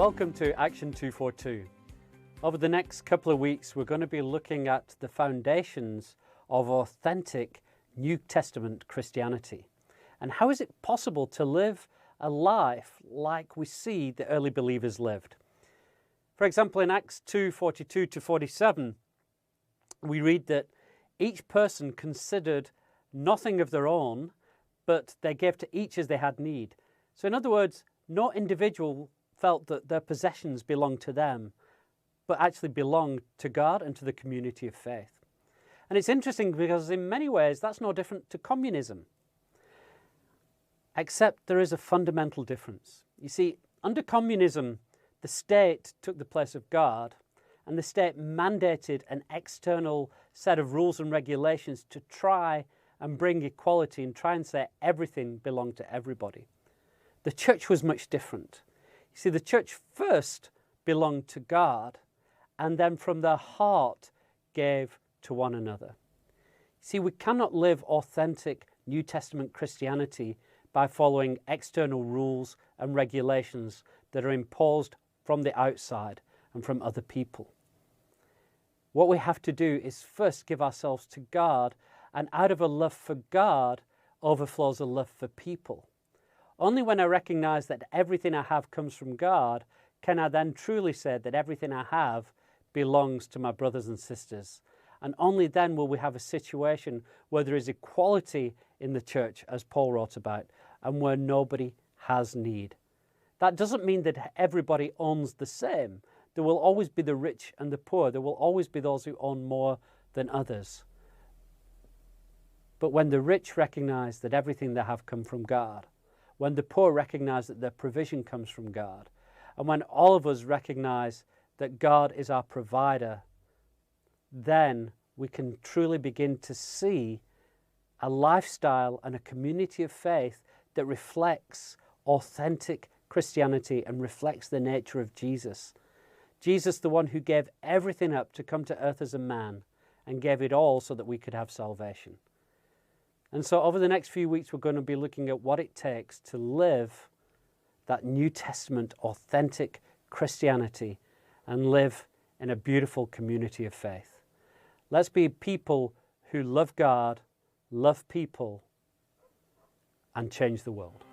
Welcome to Action 242. Over the next couple of weeks, we're going to be looking at the foundations of authentic New Testament Christianity. And how is it possible to live a life like we see the early believers lived? For example, in Acts 2:42 to 47, we read that each person considered nothing of their own, but they gave to each as they had need. So in other words, no individual felt that their possessions belonged to them, but actually belonged to God and to the community of faith. And it's interesting because in many ways that's no different to communism, except there is a fundamental difference. You see, under communism, the state took the place of God, and the state mandated an external set of rules and regulations to try and bring equality and try and say everything belonged to everybody. The church was much different. You see, the church first belonged to God, and then from their heart gave to one another. See, we cannot live authentic New Testament Christianity by following external rules and regulations that are imposed from the outside and from other people. What we have to do is first give ourselves to God, and out of a love for God overflows a love for people. Only when I recognize that everything I have comes from God can I then truly say that everything I have belongs to my brothers and sisters. And only then will we have a situation where there is equality in the church, as Paul wrote about, and where nobody has need. That doesn't mean that everybody owns the same. There will always be the rich and the poor. There will always be those who own more than others. But when the rich recognize that everything they have come from God, when the poor recognize that their provision comes from God, and when all of us recognize that God is our provider, then we can truly begin to see a lifestyle and a community of faith that reflects authentic Christianity and reflects the nature of Jesus. Jesus, the one who gave everything up to come to earth as a man and gave it all so that we could have salvation. And so over the next few weeks, we're going to be looking at what it takes to live that New Testament authentic Christianity and live in a beautiful community of faith. Let's be people who love God, love people, and change the world.